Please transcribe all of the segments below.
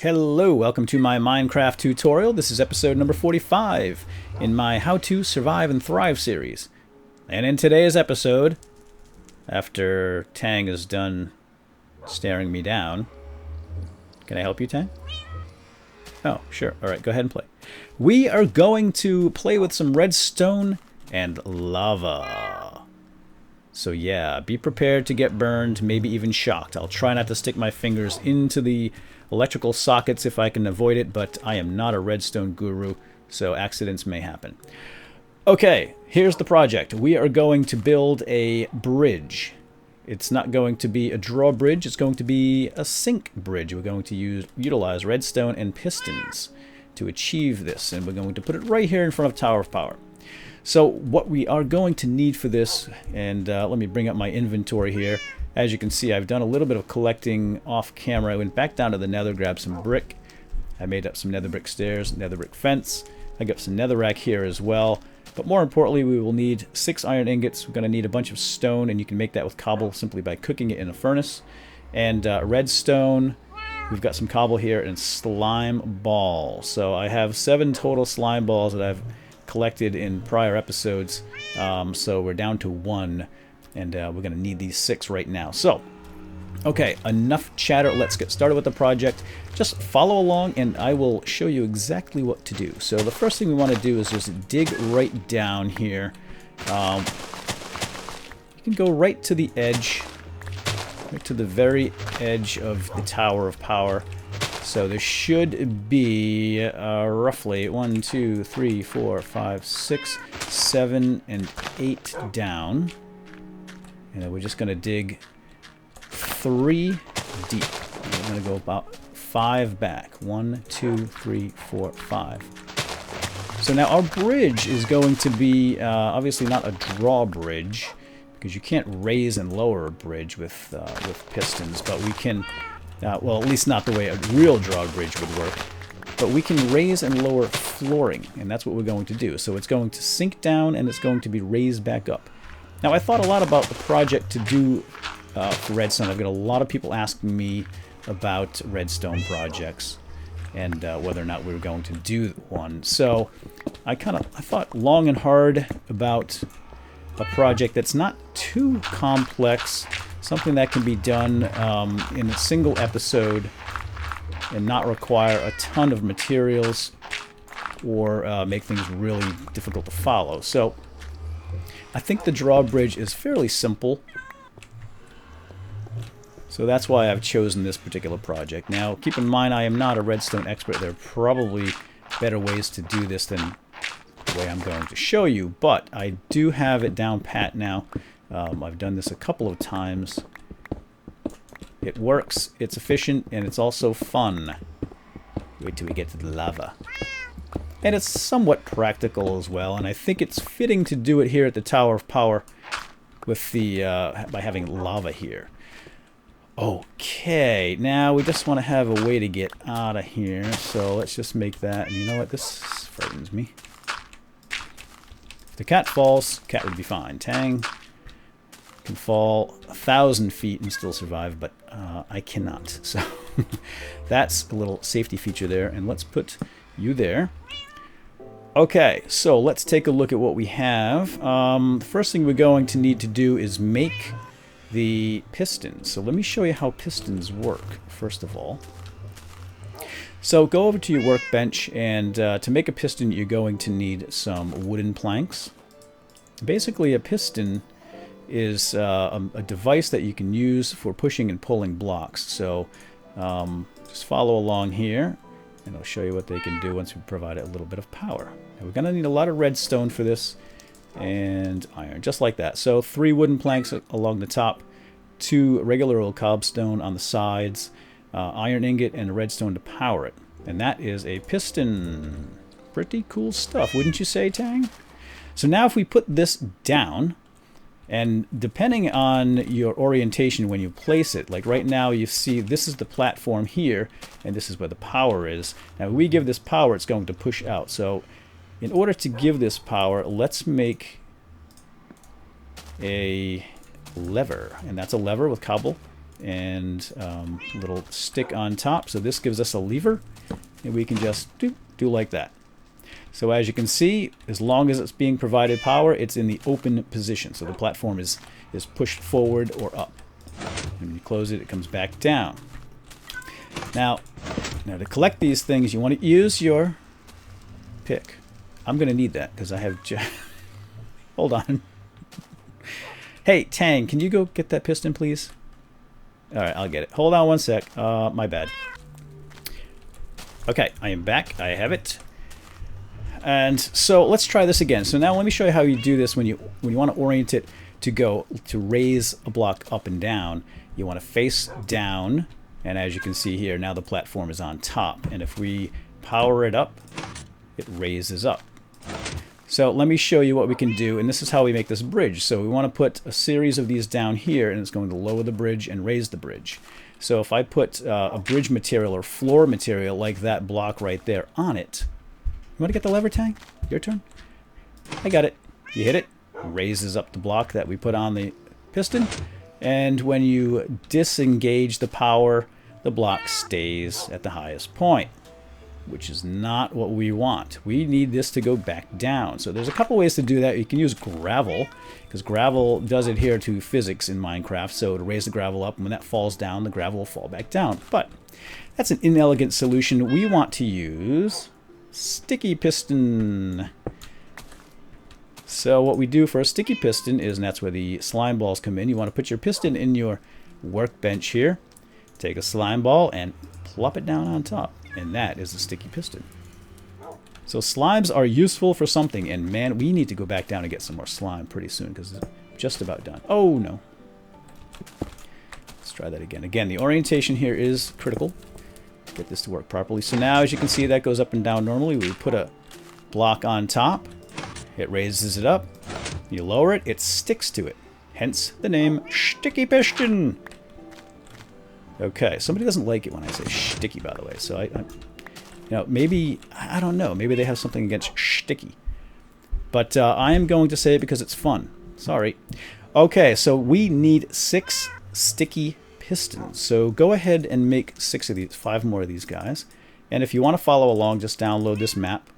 Hello, welcome to my Minecraft tutorial. This is episode number 45 in my How to Survive and Thrive series. And in today's episode, after Tang is done staring me down, can I help you, Tang? Oh, sure. Alright, go ahead and play. We are going to play with some redstone and lava. So yeah, be prepared to get burned, maybe even shocked. I'll try not to stick my fingers into the electrical sockets if I can avoid it, but I am not a redstone guru, so accidents may happen. Okay, here's the project. We are going to build a bridge. It's not going to be a drawbridge, it's going to be a sink bridge. We're going to utilize redstone and pistons to achieve this, and we're going to put it right here in front of Tower of Power. So what we are going to need for this, and let me bring up my inventory here. As you can see, I've done a little bit of collecting off camera. I went back down to the nether, grabbed some brick. I made up some nether brick stairs, nether brick fence. I got some netherrack here as well. But more importantly, we will need 6 iron ingots. We're going to need a bunch of stone, and you can make that with cobble simply by cooking it in a furnace. And redstone. We've got some cobble here and slime ball. So I have 7 total slime balls that I've collected in prior episodes. So we're down to 1. And we're going to need these 6 right now. So, okay, enough chatter. Let's get started with the project. Just follow along and I will show you exactly what to do. So the first thing we want to do is just dig right down here. You can go right to the edge, right to the very edge of the Tower of Power. So there should be roughly 1, 2, 3, 4, 5, 6, 7, and 8 down. And we're just going to dig 3 deep. We're going to go about 5 back. 1, 2, 3, 4, 5. So now our bridge is going to be obviously not a drawbridge, because you can't raise and lower a bridge with pistons, but we can, well, at least not the way a real drawbridge would work. But we can raise and lower flooring, and that's what we're going to do. So it's going to sink down and it's going to be raised back up. Now, I thought a lot about the project to do for redstone. I've got a lot of people asking me about redstone projects and whether or not we were going to do one. So I thought long and hard about a project that's not too complex, something that can be done in a single episode and not require a ton of materials or make things really difficult to follow. So I think the drawbridge is fairly simple, so that's why I've chosen this particular project. Now, keep in mind, I am not a redstone expert. There are probably better ways to do this than the way I'm going to show you, but I do have it down pat now. I've done this a couple of times. It works, it's efficient, and it's also fun. Wait till we get to the lava. And it's somewhat practical as well, and I think it's fitting to do it here at the Tower of Power with the by having lava here. Okay, now we just want to have a way to get out of here, so let's just make that. And you know what? This frightens me. If the cat falls, cat would be fine. Tang can fall 1,000 feet and still survive, but I cannot. So that's a little safety feature there, and let's put you there. Okay, so let's take a look at what we have. The first thing we're going to need to do is make the pistons. So let me show you how pistons work, first of all. So go over to your workbench, and to make a piston, you're going to need some wooden planks. Basically, a piston is a device that you can use for pushing and pulling blocks. So just follow along here, and I'll show you what they can do once we provide it a little bit of power. Now, we're going to need a lot of redstone for this, and iron, just like that. So 3 wooden planks along the top, 2 regular old cobstone on the sides, iron ingot, and redstone to power it. And that is a piston. Pretty cool stuff, wouldn't you say, Tang? So now if we put this down, and depending on your orientation when you place it, like right now you see this is the platform here, and this is where the power is. Now when we give this power, it's going to push out. So in order to give this power, let's make a lever. And that's a lever with cobble and little stick on top. So this gives us a lever, and we can just do like that. So as you can see, as long as it's being provided power, it's in the open position. So the platform is pushed forward or up. When you close it, it comes back down. Now to collect these things, you want to use your pick. I'm going to need that because I have... Hold on. Hey, Tang, can you go get that piston, please? All right, I'll get it. Hold on one sec. My bad. Okay, I am back. I have it. And so let's try this again. So now let me show you how you do this when you want to orient it to raise a block up and down. You want to face down, and as you can see here, now the platform is on top. And if we power it up, it raises up. So let me show you what we can do, and this is how we make this bridge. So we want to put a series of these down here, and it's going to lower the bridge and raise the bridge. So if I put a bridge material or floor material like that block right there on it, you want to get the lever, Tang? Your turn? I got it. You hit it, raises up the block that we put on the piston, and when you disengage the power, the block stays at the highest point, which is not what we want. We need this to go back down. So there's a couple ways to do that. You can use gravel, because gravel does adhere to physics in Minecraft, so to raise the gravel up, and when that falls down, the gravel will fall back down. But that's an inelegant solution. We want to use sticky piston. So what we do for a sticky piston is, and that's where the slime balls come in, you want to put your piston in your workbench here, take a slime ball and plop it down on top. And that is a sticky piston. So slimes are useful for something, and man, we need to go back down and get some more slime pretty soon because it's just about done. Oh no. Let's try that again. Again, the orientation here is critical. Get this to work properly. So now, as you can see, that goes up and down normally. We put a block on top. It raises it up. You lower it, it sticks to it. Hence the name sticky piston. Okay, somebody doesn't like it when I say sticky, by the way. So you know, maybe, I don't know, maybe they have something against sticky. But I am going to say it because it's fun. Sorry. Okay, so we need 6 sticky pistons. So go ahead and make 6 of these, 5 more of these guys. And if you want to follow along, just download this map.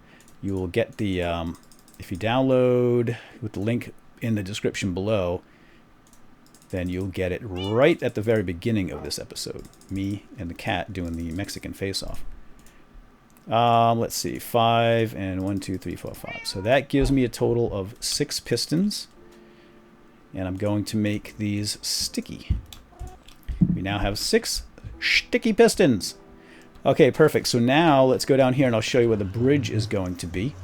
You will get the, if you download with the link in the description below, then you'll get it right at the very beginning of this episode. Me and the cat doing the Mexican face-off. Let's see, 5 and 1, 2, 3, 4, 5. So that gives me a total of 6 pistons. And I'm going to make these sticky. We now have 6 sticky pistons. Okay, perfect. So now let's go down here and I'll show you where the bridge is going to be.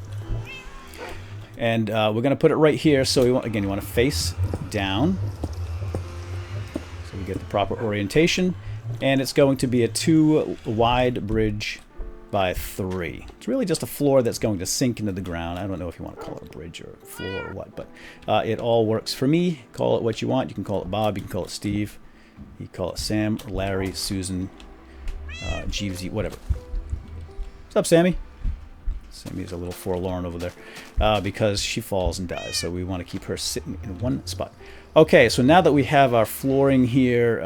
And we're going to put it right here. So you want to face down. So we get the proper orientation. And it's going to be a 2 wide bridge by 3. It's really just a floor that's going to sink into the ground. I don't know if you want to call it a bridge or a floor or what, but it all works for me. Call it what you want. You can call it Bob. You can call it Steve. You can call it Sam, or Larry, Susan, Jeevesy, whatever. What's up, Sammy? Sammy's a little forlorn over there because she falls and dies, so we want to keep her sitting in one spot. Okay, so now that we have our flooring here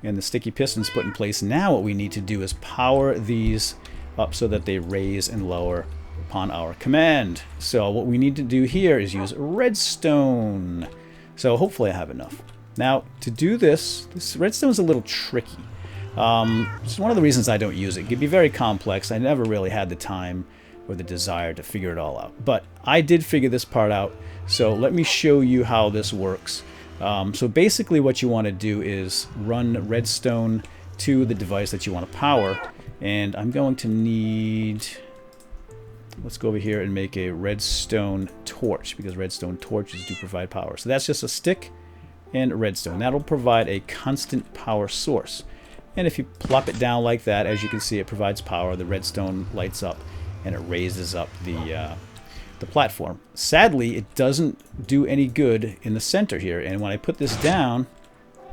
and the sticky pistons put in place, now what we need to do is power these up so that they raise and lower upon our command. So what we need to do here is use redstone. So hopefully I have enough. Now to do this redstone is a little tricky. It's one of the reasons I don't use it. It can be very complex. I never really had the time or the desire to figure it all out. But I did figure this part out. So let me show you how this works. So basically what you want to do is run redstone to the device that you want to power. And I'm going to need... Let's go over here and make a redstone torch, because redstone torches do provide power. So that's just a stick and redstone. That'll provide a constant power source. And if you plop it down like that, as you can see, it provides power. The redstone lights up and it raises up the platform. Sadly, it doesn't do any good in the center here. And when I put this down,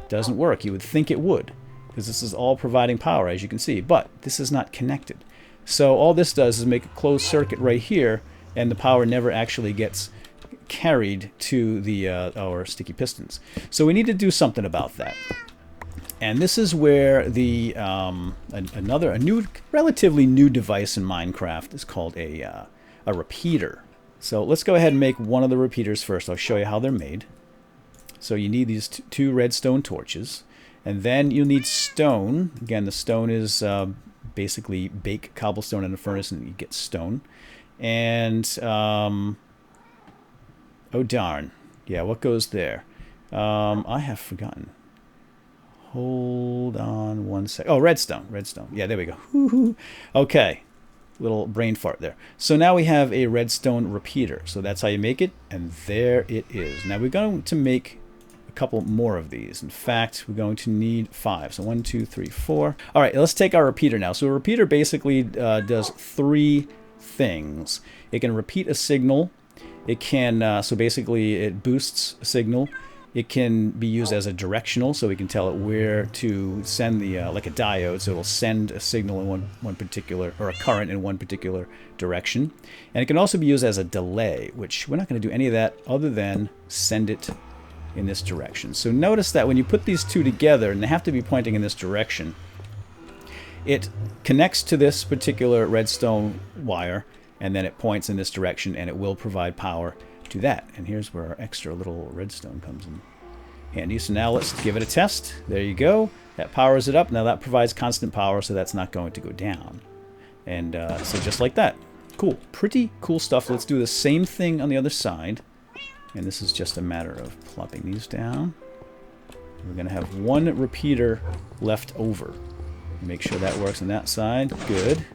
it doesn't work. You would think it would, because this is all providing power, as you can see. But this is not connected. So all this does is make a closed circuit right here, and the power never actually gets carried to the our sticky pistons. So we need to do something about that. And this is where the relatively new device in Minecraft is called a repeater. So let's go ahead and make one of the repeaters first. I'll show you how they're made. So you need these two redstone torches, and then you'll need stone. Again, the stone is basically bake cobblestone in a furnace and you get stone. And oh darn, yeah, what goes there? I have forgotten. Hold on one sec. Oh, redstone. Yeah, there we go. Okay, little brain fart there. So now we have a redstone repeater. So that's how you make it, and there it is. Now we're going to make a couple more of these. In fact, we're going to need 5. So 1, 2, 3, 4. All right, let's take our repeater now. So a repeater basically does 3 things. It can repeat a signal. It can, so basically it boosts a signal. It can be used as a directional, so we can tell it where to send the, like a diode, so it will send a signal in one particular, or a current in one particular direction. And it can also be used as a delay, which we're not going to do any of that other than send it in this direction. So notice that when you put these two together, and they have to be pointing in this direction, it connects to this particular redstone wire, and then it points in this direction, and it will provide power to that. And here's where our extra little redstone comes in handy. So now let's give it a test. There you go. That powers it up. Now that provides constant power, so that's not going to go down. And so just like that. Cool. Pretty cool stuff. Let's do the same thing on the other side. And this is just a matter of plopping these down. We're going to have one repeater left over. Make sure that works on that side. Good.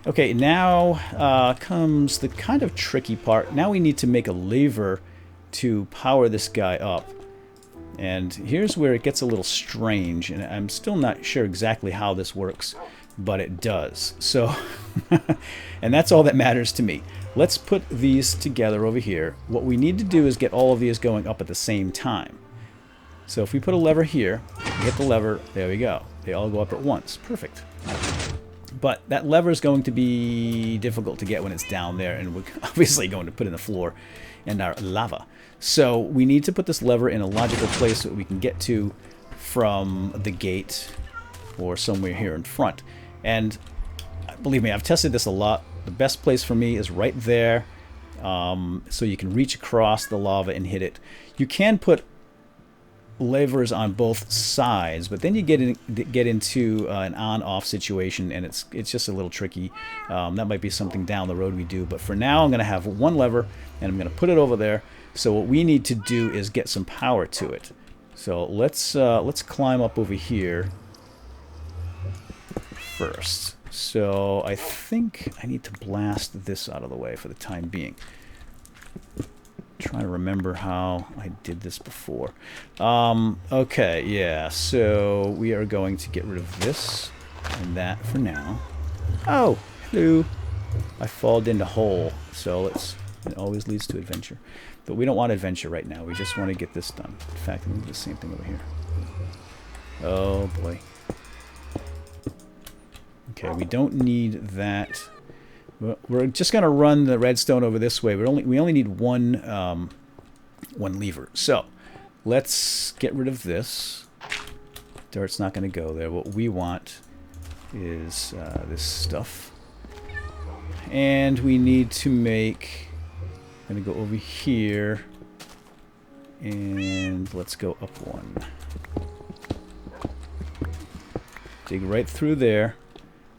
Okay, now comes the kind of tricky part. Now we need to make a lever to power this guy up. And here's where it gets a little strange, and I'm still not sure exactly how this works, but it does. So, and that's all that matters to me. Let's put these together over here. What we need to do is get all of these going up at the same time. So if we put a lever here, hit the lever, there we go. They all go up at once. Perfect. But that lever is going to be difficult to get when it's down there, and we're obviously going to put in the floor and our lava. So we need to put this lever in a logical place so that we can get to from the gate or somewhere here in front. And believe me, I've tested this a lot. The best place for me is right there, so you can reach across the lava and hit it. You can put levers on both sides, but then you get into an on-off situation, and it's just a little tricky. That might be something down the road we do, but for now I'm going to have one lever, and I'm going to put it over there. So what we need to do is get some power to it. So let's climb up over here first. So I think I need to blast this out of the way for the time being. Trying to remember how I did this before. Okay, yeah, so we are going to get rid of this and that for now. Oh, hello. I falled into hole, so it always leads to adventure. But we don't want adventure right now. We just want to get this done. In fact, I'm going to do the same thing over here. Oh, boy. Okay, we don't need that. We're just going to run the redstone over this way. We only need one lever. So let's get rid of this. Dirt's not going to go there. What we want is this stuff. And we need to make... I'm going to go over here. And let's go up one. Dig right through there.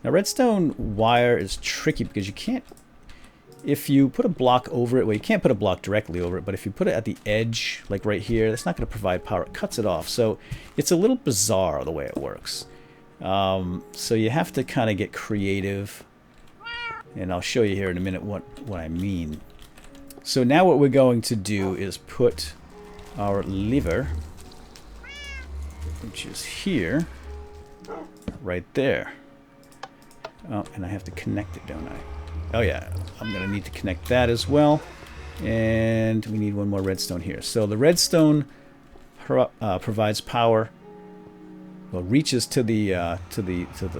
Now, redstone wire is tricky because you can't, if you put a block over it, well, you can't put a block directly over it, but if you put it at the edge, like right here, that's not going to provide power. It cuts it off. So it's a little bizarre the way it works. So you have to kind of get creative, and I'll show you here in a minute what I mean. So now what we're going to do is put our lever, which is here, right there. Oh, and I have to connect it, don't I? Oh yeah, I'm going to need to connect that as well. And we need one more redstone here. So the redstone provides power. Well, reaches to the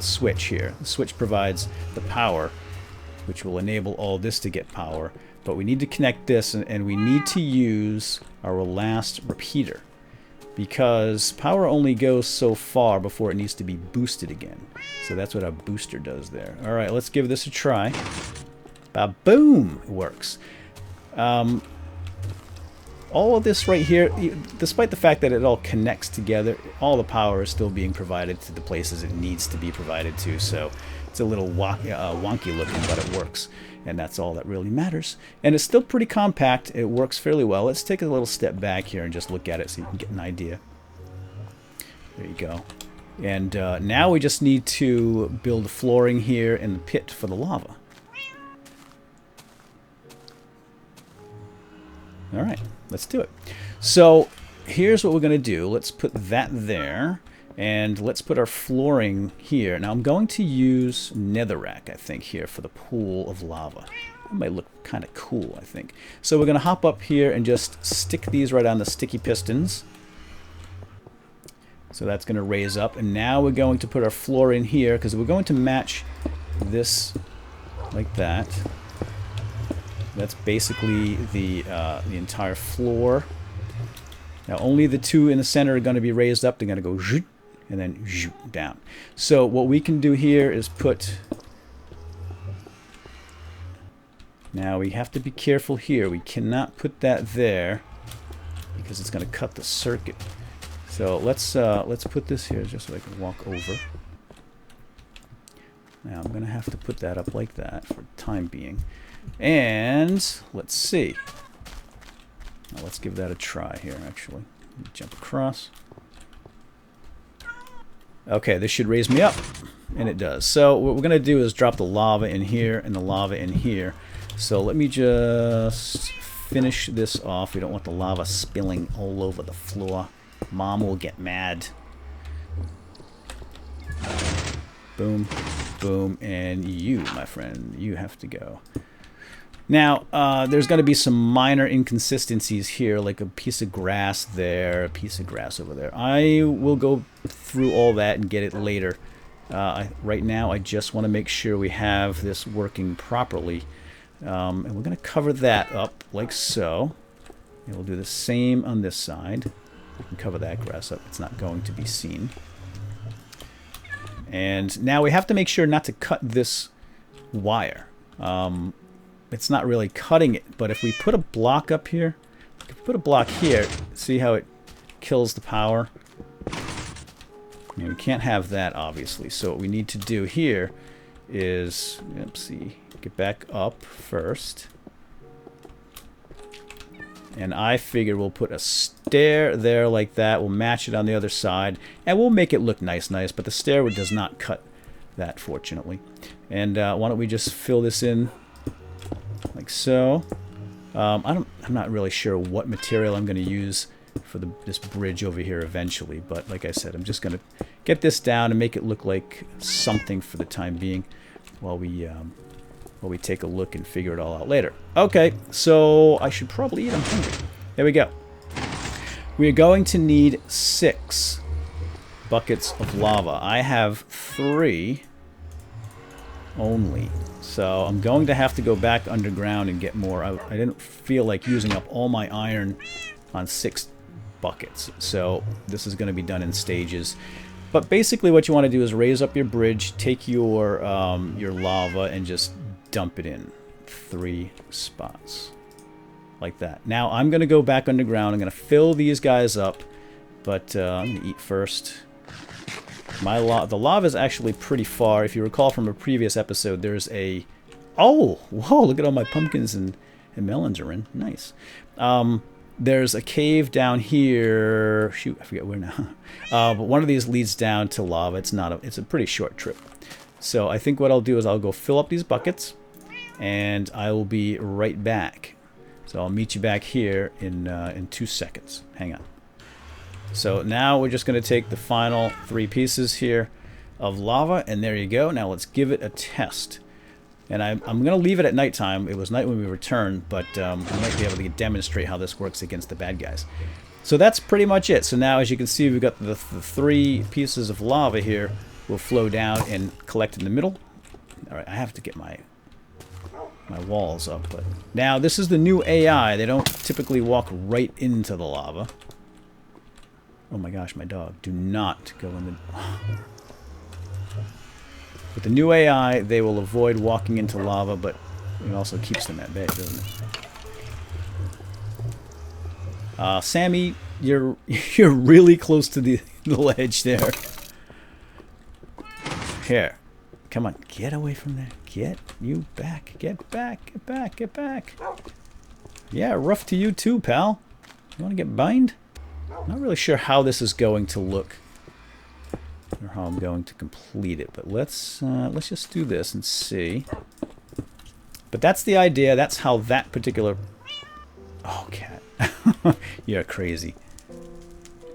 switch here. The switch provides the power, which will enable all this to get power. But we need to connect this, and we need to use our last repeater, because power only goes so far before it needs to be boosted again. So that's what our booster does there. All right, let's give this a try. Ba-boom! It works. All of this right here, despite the fact that it all connects together, all the power is still being provided to the places it needs to be provided to. So it's a little wonky looking, but it works. And that's all that really matters. And it's still pretty compact. It works fairly well. Let's take a little step back here and just look at it so you can get an idea. There you go. And now we just need to build flooring here in the pit for the lava. All right, let's do it. So here's what we're going to do. Let's put that there, and let's put our flooring here. Now I'm going to use netherrack, I think, here for the pool of lava. That might look kind of cool, I think. So we're going to hop up here and just stick these right on the sticky pistons. So that's going to raise up, and now we're going to put our floor in here because we're going to match this like that. That's basically the entire floor. Now only the two in the center are going to be raised up. They're going to go zoop, and then zoop down. So what we can do here is put... Now we have to be careful here. We cannot put that there because it's going to cut the circuit. So let's put this here just so I can walk over. Now I'm going to have to put that up like that for the time being. And let's see. Now let's give that a try here, actually. Jump across. Okay, this should raise me up. And it does. So what we're going to do is drop the lava in here and the lava in here. So let me just finish this off. We don't want the lava spilling all over the floor. Mom will get mad. Boom, boom, and you, my friend, you have to go. Now, there's going to be some minor inconsistencies here, like a piece of grass there, a piece of grass over there. I will go through all that and get it later. Right now, I just want to make sure we have this working properly. And we're going to cover that up like so. And we'll do the same on this side. We can cover that grass up. It's not going to be seen. And now we have to make sure not to cut this wire. It's not really cutting it, but if we put a block up here, if we put a block here, see how it kills the power? We can't have that, obviously. So what we need to do here is, get back up first. And I figure we'll put a stair there like that. We'll match it on the other side. And we'll make it look nice, but the stair does not cut that, fortunately. And why don't we just fill this in like so. I'm not really sure what material I'm going to use for this bridge over here eventually. But like I said, I'm just going to get this down and make it look like something for the time being while we take a look and figure it all out later. Okay, so I should probably eat. I'm hungry. There we go. We are going to need 6 buckets of lava. I have 3 only. So I'm going to have to go back underground and get more. I didn't feel like using up all my iron on 6 buckets. So this is going to be done in stages. But basically what you want to do is raise up your bridge, take your lava, and just dump it in 3 spots like that. Now I'm going to go back underground. I'm going to fill these guys up, but I'm going to eat first. The lava is actually pretty far. If you recall from a previous episode, there's a... Oh! Whoa, look at all my pumpkins and melons are in. Nice. There's a cave down here. Shoot, I forget where now. But one of these leads down to lava. It's a pretty short trip. So I think what I'll do is I'll go fill up these buckets, and I will be right back. So I'll meet you back here in 2 seconds. Hang on. So now we're just going to take the final 3 pieces here of lava, and there you go. Now let's give it a test. And I'm going to leave it at nighttime. It was night when we returned, but we might be able to demonstrate how this works against the bad guys. So that's pretty much it. So now, as you can see, we've got the 3 pieces of lava here will flow down and collect in the middle. All right, I have to get my... my walls up. But now this is the new AI. They don't typically walk right into the lava. Oh my gosh, my dog. Do not go in the... With the new AI, they will avoid walking into lava, but it also keeps them at bay, doesn't it? Sammy, you're really close to the ledge there. Here. Come on, get away from there. Get you back. Get back. Get back. Get back. Yeah, rough to you too, pal. You want to get bined? Not really sure how this is going to look, or how I'm going to complete it, but let's just do this and see. But that's the idea. That's how that particular... Oh, cat. You're crazy.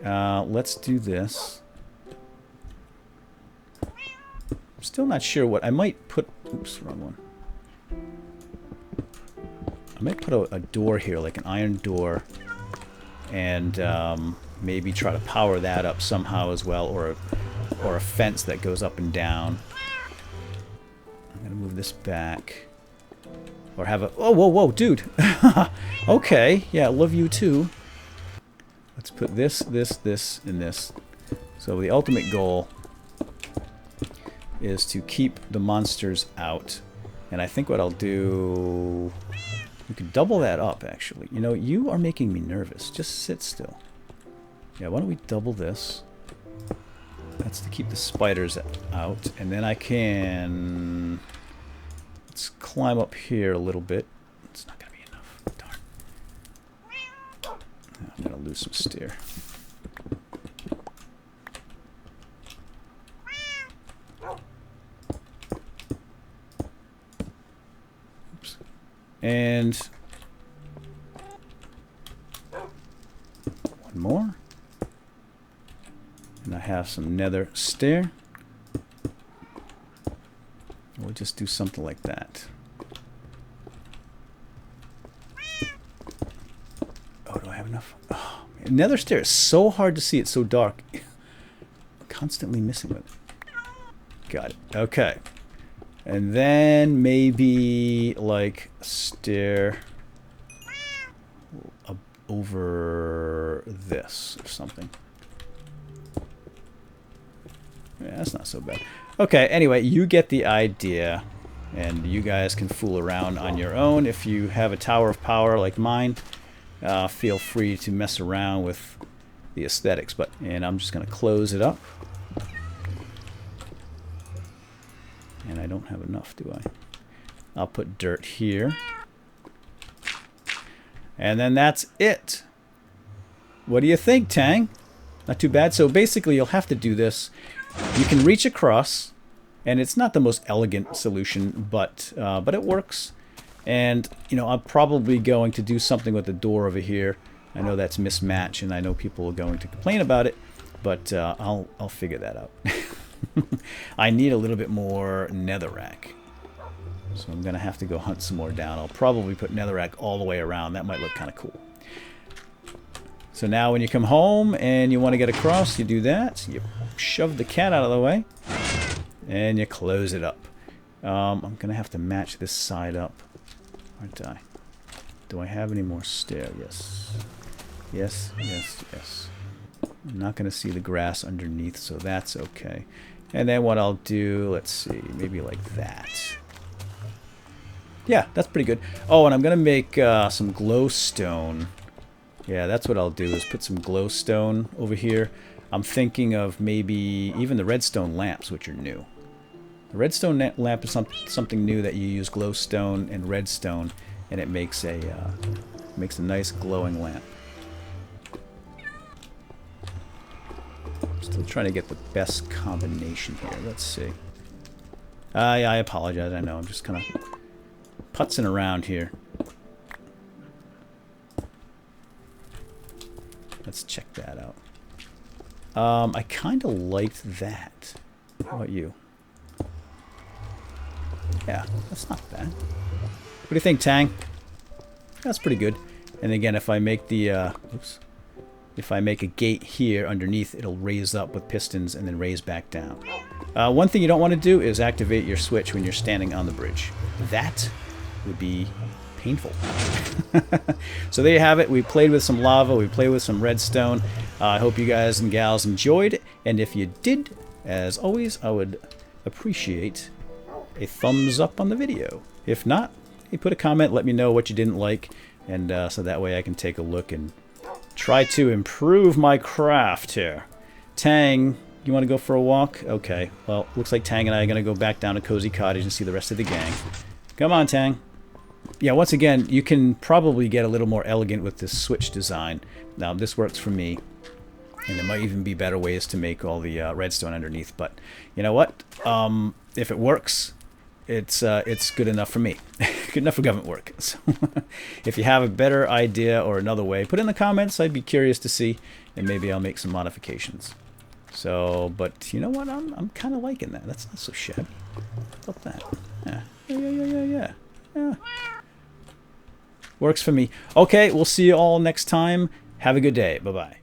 Let's do this. I'm still not sure what... I might put... Oops, wrong one. I might put a door here, like an iron door, and maybe try to power that up somehow as well, or a fence that goes up and down. I'm going to move this back. Or have a... Oh, whoa, whoa, dude. Okay, yeah, love you too. Let's put this, and this. So the ultimate goal is to keep the monsters out. And I think what I'll do... We could double that up, actually. You know, you are making me nervous. Just sit still. Yeah, why don't we double this? That's to keep the spiders out. And then I can... Let's climb up here a little bit. It's not going to be enough. Darn. I'm going to lose some steer. Oops. And... one more. And I have some nether stair. We'll just do something like that. Oh, do I have enough? Oh, man. Nether stair is so hard to see. It's so dark. I'm constantly missing with it. Got it. Okay. And then maybe like a stair over this or something. Yeah, that's not so bad. Okay, anyway, you get the idea, and you guys can fool around on your own. If you have a tower of power like mine, feel free to mess around with the aesthetics. And I'm just going to close it up. And I don't have enough, do I? I'll put dirt here. And then that's it. What do you think, Tang? Not too bad. So basically, you'll have to do this. You can reach across, and it's not the most elegant solution, but it works. And you know, I'm probably going to do something with the door over here. I know that's mismatch, and I know people are going to complain about it, but I'll figure that out. I need a little bit more netherrack, so I'm gonna have to go hunt some more down. I'll probably put netherrack all the way around. That might look kind of cool. So now when you come home and you want to get across, you do that. You shove the cat out of the way, and you close it up. I'm going to have to match this side up, aren't I? Do I have any more stair? Yes. Yes, yes, yes. I'm not going to see the grass underneath, so that's okay. And then what I'll do, let's see, maybe like that. Yeah, that's pretty good. Oh, and I'm going to make some glowstone. Yeah, that's what I'll do, is put some glowstone over here. I'm thinking of maybe even the redstone lamps, which are new. The redstone lamp is something new, that you use glowstone and redstone, and it makes a nice glowing lamp. Still trying to get the best combination here. Let's see. I apologize. I know, I'm just kind of putzing around here. Let's check that out. I kind of liked that. How about you? Yeah, that's not bad. What do you think, Tang? That's pretty good. And again, if I make the if I make a gate here underneath, it'll raise up with pistons and then raise back down. One thing you don't want to do is activate your switch when you're standing on the bridge. That would be painful. So there you have it. We played with some lava. We played with some redstone. I hope you guys and gals enjoyed. And if you did, as always, I would appreciate a thumbs up on the video. If not, hey, put a comment. Let me know what you didn't like. And so that way I can take a look and try to improve my craft here. Tang, you want to go for a walk? Okay. Well, looks like Tang and I are going to go back down to Cozy Cottage and see the rest of the gang. Come on, Tang. Yeah, once again, you can probably get a little more elegant with this switch design. Now, this works for me, and there might even be better ways to make all the redstone underneath. But you know what? If it works, it's good enough for me. Good enough for government work. So, if you have a better idea or another way, put it in the comments. I'd be curious to see, and maybe I'll make some modifications. So, but you know what? I'm kind of liking that. That's not so shabby. How about that? Yeah. Works for me. Okay, we'll see you all next time. Have a good day. Bye-bye.